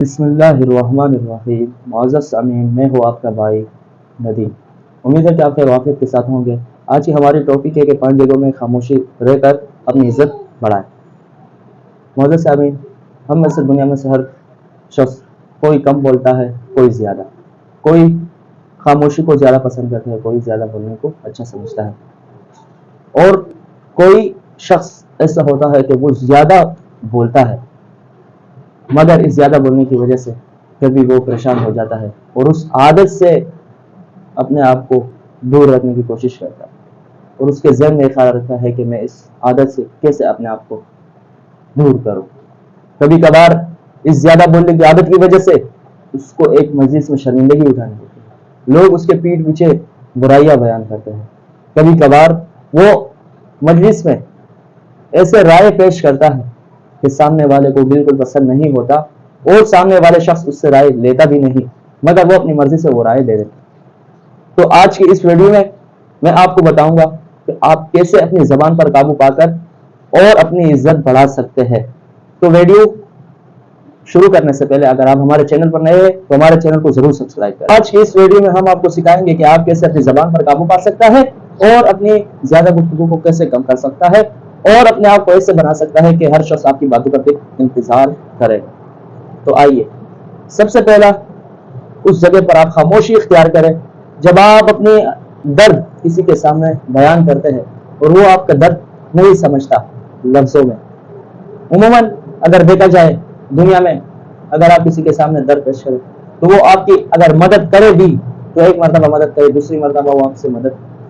بسم اللہ الرحمن الرحیم۔ معزز سامعین، میں ہوں آپ کا بھائی ندیم۔ امید ہے کہ آپ خیر و عافیت کے ساتھ ہوں گے۔ آج کی ہماری ٹاپک ہے کہ 5 جگہوں میں خاموشی رہ کر اپنی عزت بڑھائیں۔ معزز سامعین، ہم میں سے دنیا میں سے ہر شخص کوئی کم بولتا ہے، کوئی زیادہ، کوئی خاموشی کو زیادہ پسند کرتا ہے، کوئی زیادہ بولنے کو اچھا سمجھتا ہے، اور کوئی شخص ایسا ہوتا ہے کہ وہ زیادہ بولتا ہے مگر اس زیادہ بولنے کی وجہ سے کبھی وہ پریشان ہو جاتا ہے اور اس عادت سے اپنے آپ کو دور رکھنے کی کوشش کرتا ہے، اور اس کے ذہن میں خیال رکھتا ہے کہ میں اس عادت سے کیسے اپنے آپ کو دور کروں۔ کبھی کبھار اس زیادہ بولنے کی عادت کی وجہ سے اس کو ایک مجلس میں شرمندگی اٹھانی ہوتی ہے، لوگ اس کے پیٹھ پیچھے برائیاں بیان کرتے ہیں۔ کبھی کبھار وہ مجلس میں ایسے رائے پیش کرتا ہے کہ سامنے والے کو بالکل پسند نہیں ہوتا، اور سامنے والے شخص اس سے رائے لیتا بھی نہیں، مگر وہ اپنی مرضی سے وہ رائے دے دیتا۔ تو آج کی اس ویڈیو میں آپ کو بتاؤں گا کہ آپ کیسے اپنی زبان پر قابو پا کر اور اپنی عزت بڑھا سکتے ہیں۔ تو ویڈیو شروع کرنے سے پہلے اگر آپ ہمارے چینل پر نئے ہیں تو ہمارے چینل کو ضرور سبسکرائب کریں۔ آج کی اس ویڈیو میں ہم آپ کو سکھائیں گے کہ آپ کیسے اپنی زبان پر قابو پا سکتا ہے اور اپنی زیادہ گفتگو کو کیسے کم کر سکتا ہے، اور اپنے آپ کو ایسے بنا سکتا ہے کہ ہر شخص آپ کی باتوں کا انتظار کرے۔ تو آئیے، سب سے پہلا اس جگہ پر آپ خاموشی اختیار کریں جب آپ اپنے درد کسی کے سامنے بیان کرتے ہیں اور وہ آپ کا درد نہیں سمجھتا لفظوں میں۔ عموماً اگر دیکھا جائے دنیا میں، اگر آپ کسی کے سامنے درد پیش کریں تو وہ آپ کی اگر مدد کرے بھی تو ایک مرتبہ مدد کرے، دوسری مرتبہ وہ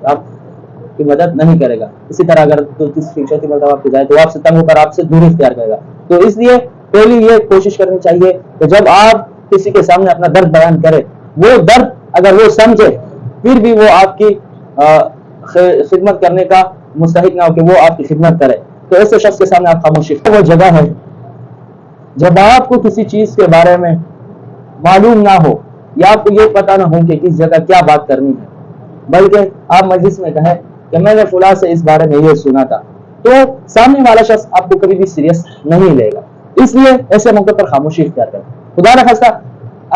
آپ کی مدد نہیں کرے گا۔ اسی طرح اگر تیسری چوتھی مرتبہ آپ کی جائے تو آپ سے تنگ ہو کر آپ سے دوری اختیار کرے گا۔ تو اس لیے پہلی یہ کوشش کرنی چاہیے کہ جب آپ کسی کے سامنے اپنا درد بیان کرے، وہ درد اگر وہ سمجھے پھر بھی وہ آپ کی خدمت کرنے کا مستحق نہ ہو کہ وہ آپ کی خدمت کرے، تو ایسے شخص کے سامنے آپ خاموشی۔ وہ جگہ ہے جب آپ کو کسی چیز کے بارے میں معلوم نہ ہو یا آپ کو یہ پتہ نہ ہو کہ کس جگہ کیا بات کرنی ہے، بلکہ آپ مجلس میں کہیں کہ میں نے فلاں سے اس بارے میں یہ سنا تھا، تو سامنے والا شخص آپ کو کبھی بھی سیریس نہیں لے گا۔ اس لیے ایسے موقع پر خاموشی اختیار کریں۔ خدا نخواستہ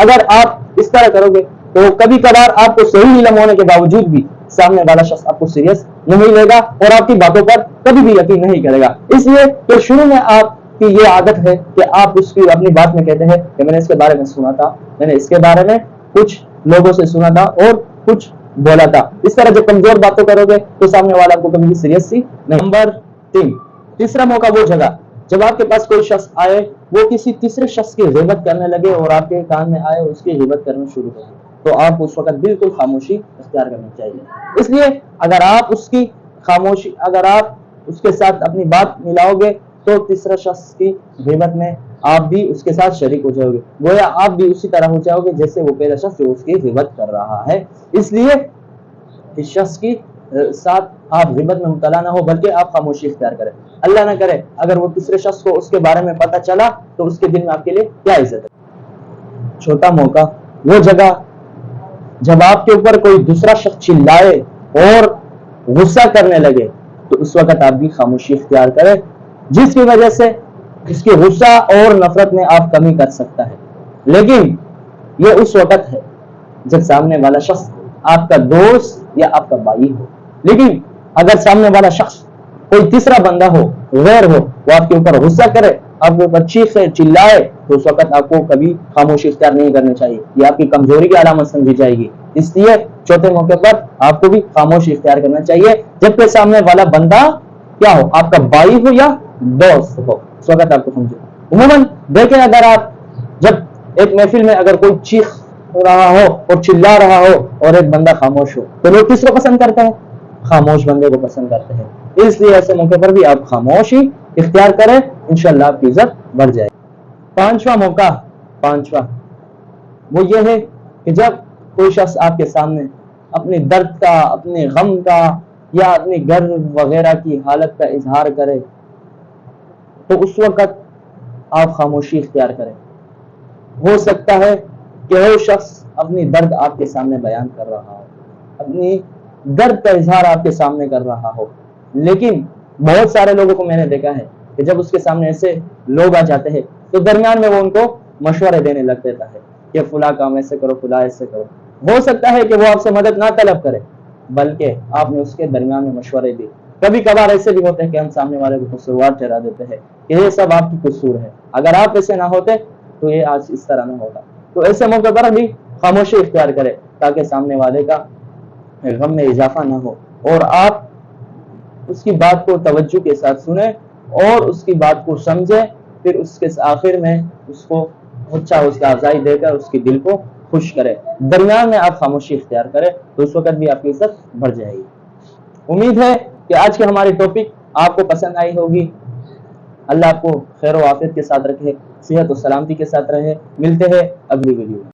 اگر آپ اس طرح کرو گے تو کبھی کبھار آپ کو صحیح علم ہونے کے باوجود بھی سامنے والا شخص آپ کو سیریس نہیں لے گا اور آپ کی باتوں پر کبھی بھی یقین نہیں کرے گا۔ اس لیے تو شروع میں آپ کی یہ عادت ہے کہ آپ اس کی اپنی بات میں کہتے ہیں کہ میں نے اس کے بارے میں سنا تھا، میں نے اس کے بارے میں کچھ لوگوں سے سنا تھا اور کچھ بولا تھا۔ اس طرح جب کمزور باتوں کرو گے تو سامنے والا کو کبھی بھی سیریس نہیں۔ نمبر 3، تیسرا موقع وہ جگہ جب آپ کے پاس کوئی شخص آئے، وہ کسی تیسرے شخص کی غیبت کرنے لگے اور آپ کے کان میں آئے اس کی غیبت کرنا شروع کر دیں، تو آپ اس وقت بالکل خاموشی اختیار کرنی چاہیے۔ اس لیے اگر آپ اس کے ساتھ اپنی بات ملاؤ گے تو تیسرا شخص کی غیبت میں آپ بھی اس کے ساتھ شریک ہو جاؤ گے، گویا آپ بھی اسی طرح ہو جاؤ گے جیسے وہ پہلا شخص جو اس کی غیبت کر رہا ہے۔ اس لیے اس شخص کی ساتھ آپ غیبت میں مبتلا نہ ہو بلکہ آپ خاموشی اختیار کریں۔ اللہ نہ کرے اگر وہ تیسرے شخص کو اس کے بارے میں پتہ چلا تو اس کے دل میں آپ کے لیے کیا عزت ہے۔ چھوٹا موقع وہ جگہ جب آپ کے اوپر کوئی دوسرا شخص چلائے اور غصہ کرنے لگے تو اس وقت آپ بھی خاموشی اختیار کریں، جس کی وجہ سے اس کی غصہ اور نفرت میں آپ کمی کر سکتا ہے۔ لیکن یہ اس وقت ہے جب سامنے والا شخص آپ کا دوست یا آپ کا بھائی ہو۔ لیکن اگر سامنے والا شخص کوئی تیسرا بندہ ہو، غیر ہو، وہ آپ کے اوپر غصہ کرے، آپ کے اوپر چیخے چلائے، تو اس وقت آپ کو کبھی خاموشی اختیار نہیں کرنی چاہیے، یہ آپ کی کمزوری کی علامت سمجھی جائے گی۔ اس لیے چوتھے موقع پر آپ کو بھی خاموشی اختیار کرنا چاہیے جبکہ سامنے والا بندہ کیا ہو، آپ کا بھائی ہو یا دوست ہو، اس وقت آپ کو سمجھے۔ عموماً دیکھیں اگر آپ جب ایک محفل میں اگر کوئی چیخ رہا ہو اور چلا رہا ہو اور ایک بندہ خاموش ہو تو لوگ کس کو پسند کرتے ہیں؟ خاموش بندے کو پسند کرتے ہیں۔ اس لیے ایسے موقع پر بھی آپ خاموشی اختیار کریں، انشاءاللہ آپ کی عزت بڑھ جائے۔ پانچواں موقع وہ یہ ہے کہ جب کوئی شخص آپ کے سامنے اپنے درد کا، اپنے غم کا یا اپنے گھر وغیرہ کی حالت کا اظہار کرے تو اس وقت آپ خاموشی اختیار کریں۔ ہو سکتا ہے کہ وہ شخص اپنی درد آپ کے سامنے بیان کر رہا ہو، اپنی درد کا اظہار آپ کے سامنے کر رہا ہو، لیکن بہت سارے لوگوں کو میں نے دیکھا ہے کہ جب اس کے سامنے ایسے لوگ آ جاتے ہیں تو درمیان میں وہ ان کو مشورے دینے لگ دیتا ہے کہ فلاں کام ایسے کرو، فلاں ایسے کرو. ہو سکتا ہے کہ وہ آپ سے مدد نہ طلب کرے، بلکہ آپ نے اس کے درمیان میں مشورے دی. کبھی کبھار ایسے بھی ہوتے ہیں کہ ہم سامنے والے کو قصوروار ٹھہرا دیتے ہیں کہ یہ سب آپ کی قصور ہے، اگر آپ ایسے نہ ہوتے تو یہ آج اس طرح نہ ہوتا. تو ایسے موقع پر بھی خاموشی اختیار کرے تاکہ سامنے والے کا غم میں اضافہ نہ ہو، اور آپ اس کی بات کو توجہ کے ساتھ سنیں اور اس کی بات کو سمجھیں. پھر اس کے آخر میں اس کو اچھا حوصلہ افزائی دے کر اس کے دل کو خوش کرے. درمیان میں آپ خاموشی اختیار کریں تو اس وقت بھی آپ کی عزت بڑھ جائے گی. امید ہے کہ آج کی ہماری ٹاپک آپ کو پسند آئی ہوگی. اللہ آپ کو خیر و عافیت کے ساتھ رکھے، صحت و سلامتی کے ساتھ رہے. ملتے ہیں اگلی ویڈیو میں.